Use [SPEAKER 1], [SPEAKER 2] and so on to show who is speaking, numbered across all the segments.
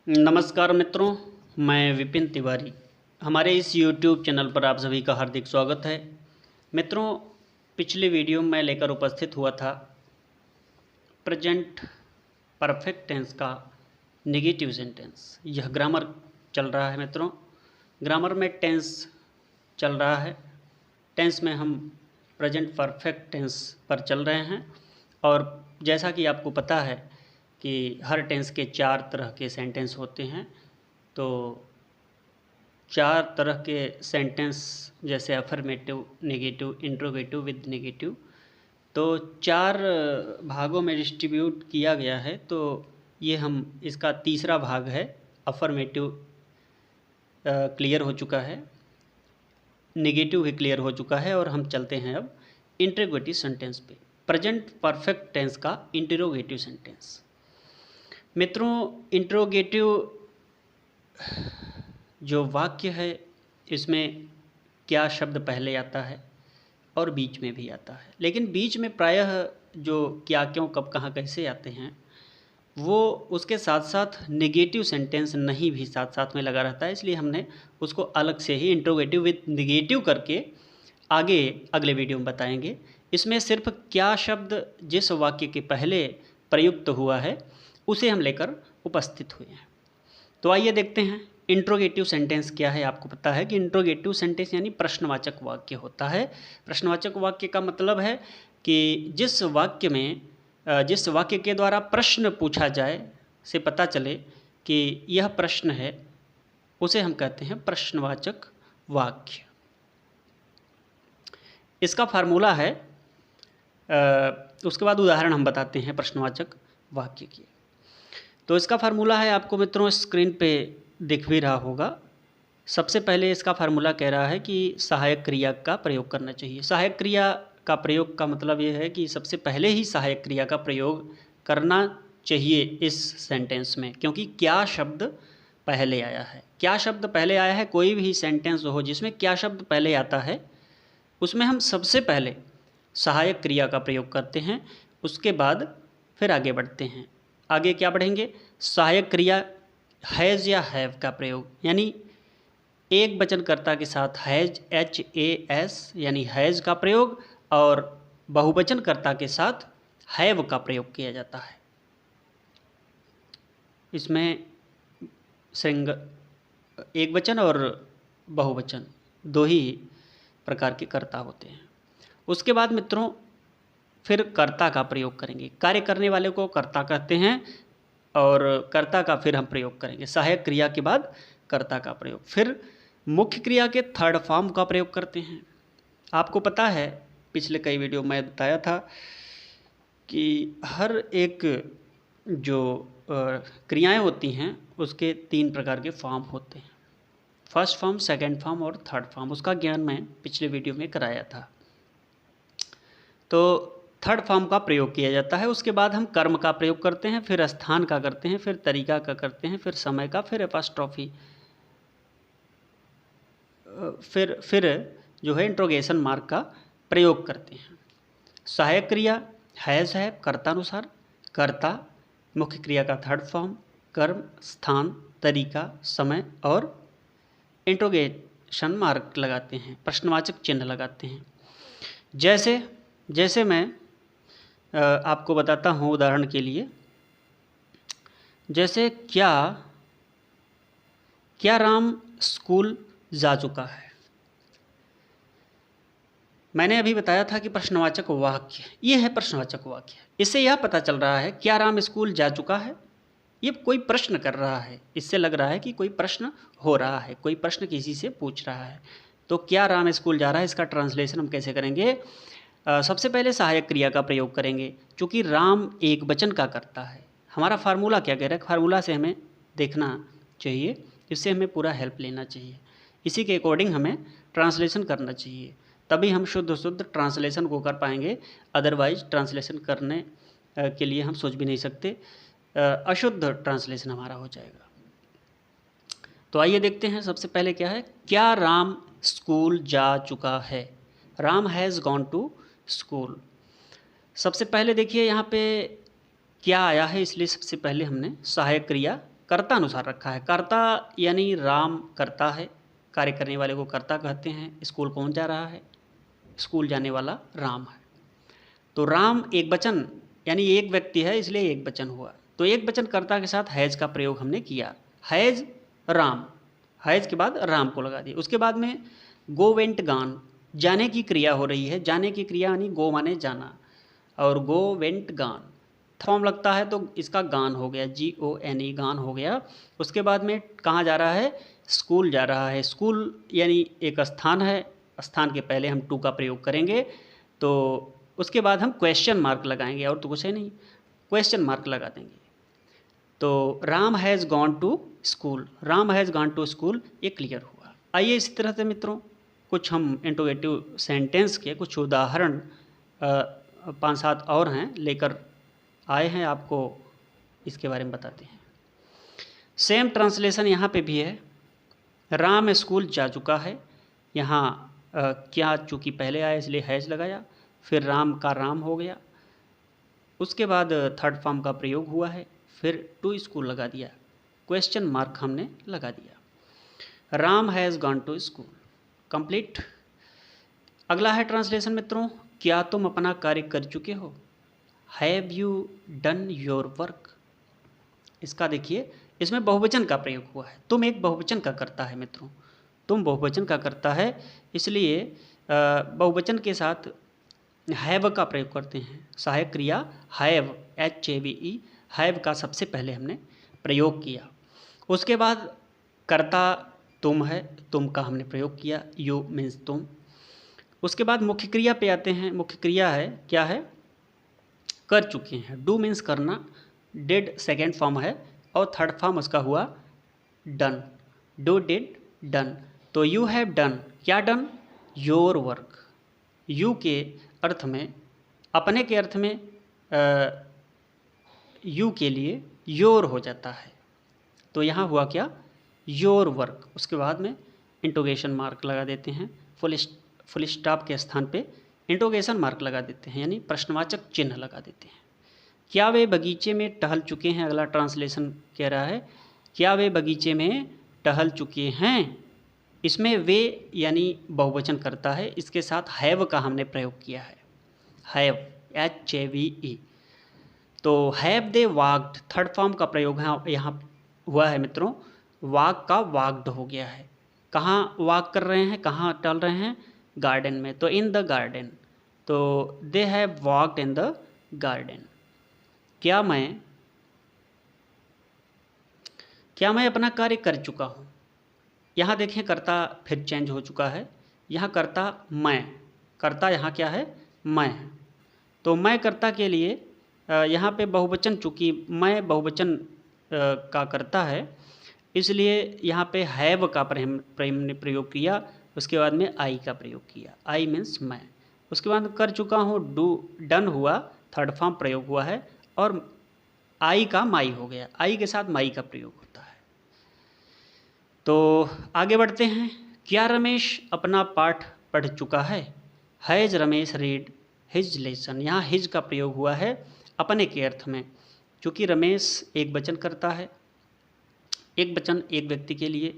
[SPEAKER 1] नमस्कार मित्रों, मैं विपिन तिवारी। हमारे इस YouTube चैनल पर आप सभी का हार्दिक स्वागत है। मित्रों, पिछले वीडियो में लेकर उपस्थित हुआ था प्रेजेंट परफेक्ट टेंस का नेगेटिव सेंटेंस। यह ग्रामर चल रहा है मित्रों। ग्रामर में टेंस चल रहा है। टेंस में हम प्रेजेंट परफेक्ट टेंस पर चल रहे हैं और जैसा कि आपको पता है कि हर टेंस के 4 तरह के सेंटेंस होते हैं। तो 4 तरह के सेंटेंस जैसे affirmative, negative, interrogative, with negative, तो 4 भागों में डिस्ट्रीब्यूट किया गया है। तो ये हम इसका तीसरा भाग है। अफर्मेटिव क्लियर हो चुका है, नेगेटिव भी क्लियर हो चुका है और हम चलते हैं अब इंट्रोगेटिव सेंटेंस पे। प्रेजेंट परफेक्ट टेंस का इंट्रोगेटिव सेंटेंस। मित्रों, इंट्रोगेटिव जो वाक्य है इसमें क्या शब्द पहले आता है और बीच में भी आता है, लेकिन बीच में प्रायः जो क्या, क्यों, कब, कहाँ, कैसे आते हैं वो उसके साथ साथ नेगेटिव सेंटेंस नहीं भी साथ साथ में लगा रहता है। इसलिए हमने उसको अलग से ही इंट्रोगेटिव विद नेगेटिव करके आगे अगले वीडियो में बताएंगे। इसमें सिर्फ क्या शब्द जिस वाक्य के पहले प्रयुक्त हुआ है उसे हम लेकर उपस्थित हुए हैं। तो आइए देखते हैं इंट्रोगेटिव सेंटेंस क्या है। आपको पता है कि इंट्रोगेटिव सेंटेंस यानी प्रश्नवाचक वाक्य होता है। प्रश्नवाचक वाक्य का मतलब है कि जिस वाक्य के द्वारा प्रश्न पूछा जाए से पता चले कि यह प्रश्न है, उसे हम कहते हैं प्रश्नवाचक वाक्य। इसका फार्मूला है, उसके बाद उदाहरण हम बताते हैं प्रश्नवाचक वाक्य की। तो इसका फार्मूला है, आपको मित्रों स्क्रीन पे दिख भी रहा होगा। सबसे पहले इसका फार्मूला कह रहा है कि सहायक क्रिया का प्रयोग करना चाहिए। सहायक क्रिया का प्रयोग का मतलब ये है कि सबसे पहले ही सहायक क्रिया का प्रयोग करना चाहिए इस सेंटेंस में, क्योंकि क्या शब्द पहले आया है। क्या शब्द पहले आया है, कोई भी सेंटेंस हो जिसमें क्या शब्द पहले आता है उसमें हम सबसे पहले सहायक क्रिया का प्रयोग करते हैं। उसके बाद फिर आगे बढ़ते हैं। आगे क्या बढ़ेंगे, सहायक क्रिया हैज़ या हैव का प्रयोग, यानी एक वचनकर्ता के साथ हैज़, HAS यानी हैज़ का प्रयोग, और बहुवचनकर्ता के साथ हैव का प्रयोग किया जाता है। इसमें एक वचन और बहुवचन दो ही प्रकार के कर्ता होते हैं। उसके बाद मित्रों फिर कर्ता का प्रयोग करेंगे। कार्य करने वाले को कर्ता कहते हैं और कर्ता का फिर हम प्रयोग करेंगे। सहायक क्रिया के बाद कर्ता का प्रयोग। फिर मुख्य क्रिया के थर्ड फॉर्म का प्रयोग करते हैं। आपको पता है पिछले कई वीडियो में बताया था कि हर एक जो क्रियाएं होती हैं उसके 3 प्रकार के फॉर्म होते हैं। फर्स्ट फॉर्म, सेकंड फॉर्म और थर्ड फॉर्म। उसका ज्ञान मैं पिछले वीडियो में कराया था। तो थर्ड फॉर्म का प्रयोग किया जाता है। उसके बाद हम कर्म का प्रयोग करते हैं, फिर स्थान का करते हैं, फिर तरीका का करते हैं, फिर समय का, फिर एपॉस्ट्रोफी, फिर जो है इंट्रोगेशन मार्क का प्रयोग करते हैं। सहायक क्रिया हैज़ है कर्तानुसार, कर्ता, मुख्य क्रिया का थर्ड फॉर्म, कर्म, स्थान, तरीका, समय और इंट्रोगेशन मार्क लगाते हैं, प्रश्नवाचक चिन्ह लगाते हैं। जैसे मैं आपको बताता हूँ उदाहरण के लिए, जैसे क्या राम स्कूल जा चुका है। मैंने अभी बताया था कि प्रश्नवाचक वाक्य, ये है प्रश्नवाचक वाक्य। इससे यह पता चल रहा है क्या राम स्कूल जा चुका है, ये कोई प्रश्न कर रहा है। इससे लग रहा है कि कोई प्रश्न हो रहा है, कोई प्रश्न किसी से पूछ रहा है। तो क्या राम स्कूल जा रहा है, इसका ट्रांसलेशन हम कैसे करेंगे। सबसे पहले सहायक क्रिया का प्रयोग करेंगे, क्योंकि राम एक वचन का करता है। हमारा फार्मूला क्या कह रहा है, फार्मूला से हमें देखना चाहिए, इससे हमें पूरा हेल्प लेना चाहिए, इसी के अकॉर्डिंग हमें ट्रांसलेशन करना चाहिए, तभी हम शुद्ध ट्रांसलेशन को कर पाएंगे। अदरवाइज ट्रांसलेशन करने के लिए हम सोच भी नहीं सकते, अशुद्ध ट्रांसलेशन हमारा हो जाएगा। तो आइए देखते हैं सबसे पहले क्या है, क्या राम स्कूल जा चुका है। Ram has gone to school. सबसे पहले देखिए यहाँ पे क्या आया है, इसलिए सबसे पहले हमने सहायक क्रिया कर्ता अनुसार रखा है। कर्ता यानी राम करता है, कार्य करने वाले को कर्ता कहते हैं। स्कूल कौन जा रहा है? स्कूल जाने वाला राम है। तो राम एक वचन यानी एक व्यक्ति है, इसलिए एक वचन हुआ। तो एक वचन कर्ता के साथ हैज़ का प्रयोग हमने किया। हैज़ राम, हैज़ के बाद राम को लगा दिया। उसके बाद में गो वेंट गान, जाने की क्रिया हो रही है। जाने की क्रिया यानी गो माने जाना, और गो वेंट गान फॉर्म लगता है तो इसका गान हो गया, GONE गान हो गया। उसके बाद में कहाँ जा रहा है? स्कूल जा रहा है। स्कूल यानी एक स्थान है, स्थान के पहले हम टू का प्रयोग करेंगे। तो उसके बाद हम क्वेश्चन मार्क लगाएंगे, और तो कुछ है नहीं, क्वेश्चन मार्क लगा देंगे। तो Ram has gone to school, Ram has gone to school, ये क्लियर हुआ। आइए इसी तरह से मित्रों कुछ हम इंटरोगेटिव सेंटेंस के कुछ उदाहरण 5-7 और हैं लेकर आए हैं, आपको इसके बारे में बताते हैं। सेम ट्रांसलेशन यहाँ पे भी है। राम स्कूल जा चुका है, यहाँ क्या चूँकि पहले आया इसलिए हैज़ लगाया, फिर राम का राम हो गया। उसके बाद थर्ड फॉर्म का प्रयोग हुआ है, फिर टू स्कूल लगा दिया, क्वेश्चन मार्क हमने लगा दिया। Ram has gone to school, complete. अगला है ट्रांसलेशन मित्रों, क्या तुम अपना कार्य कर चुके हो? Have you done your work. इसका देखिए, इसमें बहुवचन का प्रयोग हुआ है। तुम एक बहुवचन का करता है मित्रों, तुम बहुवचन का करता है, इसलिए बहुवचन के साथ हैव का प्रयोग करते हैं। सहायक क्रिया हैव, HAVE, हैव का सबसे पहले हमने प्रयोग किया। उसके बाद कर्ता तुम है, तुम का हमने प्रयोग किया, यू मीन्स तुम। उसके बाद मुख्य क्रिया पे आते हैं। मुख्य क्रिया है, क्या है? कर चुके हैं। डू मीन्स करना, डिड सेकेंड फॉर्म है, और थर्ड फॉर्म उसका हुआ डन, डू डिड डन। तो यू हैव डन, क्या डन? Your work. यू के अर्थ में, अपने के अर्थ में यू के लिए योर हो जाता है, तो यहाँ हुआ क्या? Your work. उसके बाद में इंटोगेशन मार्क लगा देते हैं, फुल स्टॉप के स्थान पे इंटोगेशन मार्क लगा देते हैं, यानी प्रश्नवाचक चिन्ह लगा देते हैं। क्या वे बगीचे में टहल चुके हैं? अगला ट्रांसलेशन कह रहा है, क्या वे बगीचे में टहल चुके हैं? इसमें वे यानी बहुवचन करता है, इसके साथ हैव का हमने प्रयोग किया है, हैव, HAVE। तो have they walked, third form का प्रयोग है यहाँ हुआ है मित्रों, वॉक का वॉक्ड हो गया है। कहाँ वॉक कर रहे हैं, कहाँ टहल रहे हैं? गार्डन में, तो इन द गार्डन। तो they have walked in the garden. क्या मैं अपना कार्य कर चुका हूँ? यहाँ देखें कर्ता फिर चेंज हो चुका है। यहाँ कर्ता मैं, कर्ता यहाँ क्या है? मैं है। तो मैं कर्ता के लिए यहाँ पे बहुवचन, चूँकि मैं बहुवचन का कर्ता है, इसलिए यहाँ पे हैव का हमने प्रयोग किया। उसके बाद में आई का प्रयोग किया, आई मीन्स मैं। उसके बाद कर चुका हूँ, डू डन हुआ, थर्ड फॉर्म प्रयोग हुआ है, और आई का माई हो गया, आई के साथ माई का प्रयोग होता है। तो आगे बढ़ते हैं। क्या रमेश अपना पाठ पढ़ चुका है? Has Ramesh read his lesson. यहाँ हिज का प्रयोग हुआ है अपने के अर्थ में, क्योंकि रमेश एक वचन करता है, एक वचन एक व्यक्ति के लिए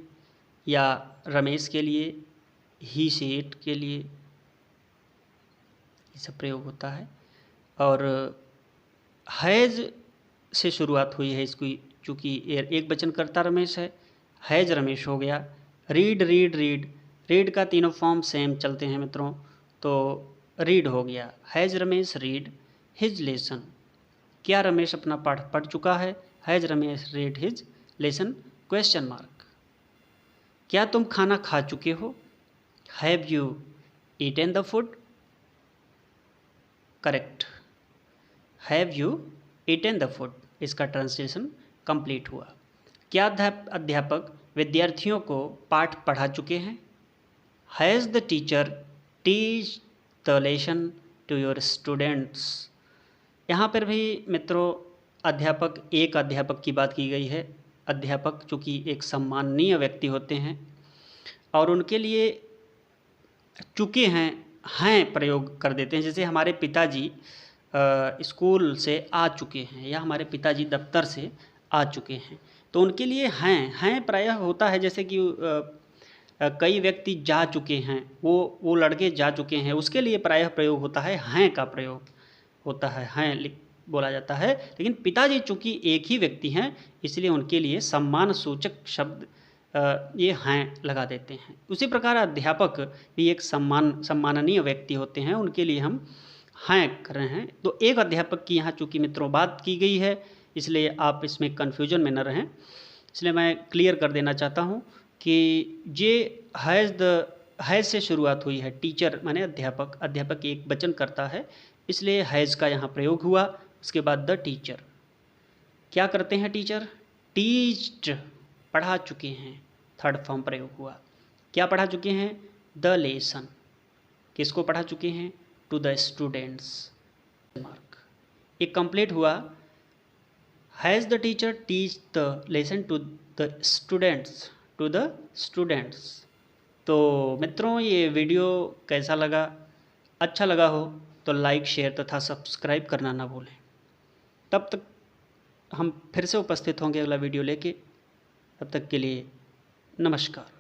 [SPEAKER 1] या रमेश के लिए, ही से इट के लिए ये सब प्रयोग होता है। और हैज से शुरुआत हुई है इसकी, चूँकि एक वचन करता रमेश है, हैज रमेश हो गया। रीड रीड रीड, रीड का तीनों फॉर्म सेम चलते हैं मित्रों, तो रीड हो गया, has Ramesh read his lesson. क्या रमेश अपना पाठ पढ़ चुका है? Has Ramesh read his lesson, question mark. क्या तुम खाना खा चुके हो? Have you eaten the food, correct, have you eaten the food, इसका ट्रांसलेशन कंप्लीट हुआ। क्या अध्यापक विद्यार्थियों को पाठ पढ़ा चुके हैं? Has the teacher teach the lesson to your students. यहाँ पर भी मित्रों अध्यापक, एक अध्यापक की बात की गई है। अध्यापक चूँकि एक सम्माननीय व्यक्ति होते हैं, और उनके लिए चुके हैं प्रयोग कर देते हैं। जैसे हमारे पिताजी स्कूल से आ चुके हैं, या हमारे पिताजी दफ्तर से आ चुके हैं। तो उनके लिए हैं प्रायः होता है, जैसे कि कई व्यक्ति जा चुके हैं, वो लड़के जा चुके हैं, उसके लिए प्रायः प्रयोग होता है हैं का प्रयोग होता है, हैं बोला जाता है। लेकिन पिताजी चूँकि एक ही व्यक्ति हैं, इसलिए उनके लिए सम्मान सूचक शब्द ये हैं लगा देते हैं। उसी प्रकार अध्यापक भी एक सम्माननीय व्यक्ति होते हैं, उनके लिए हम हैं कर रहे हैं। तो एक अध्यापक की यहाँ चूँकि मित्रों बात की गई है, इसलिए आप इसमें कन्फ्यूजन में न रहें, इसलिए मैं क्लियर कर देना चाहता हूँ कि ये हैज़ से शुरुआत हुई है। टीचर माने अध्यापक एक वचन करता है, इसलिए हैज़ का यहाँ प्रयोग हुआ। उसके बाद द टीचर क्या करते हैं, टीचर टीच्ड पढ़ा चुके हैं, थर्ड फॉर्म प्रयोग हुआ। क्या पढ़ा चुके हैं, द लेसन किसको पढ़ा चुके हैं, टू द स्टूडेंट्स। मार्क एक कंप्लीट हुआ, has the teacher teach the lesson to the students. तो मित्रों ये वीडियो कैसा लगा, अच्छा लगा हो तो लाइक शेयर तथा सब्सक्राइब करना ना भूलें। तब तक हम फिर से उपस्थित होंगे अगला वीडियो लेके, तब तक के लिए नमस्कार।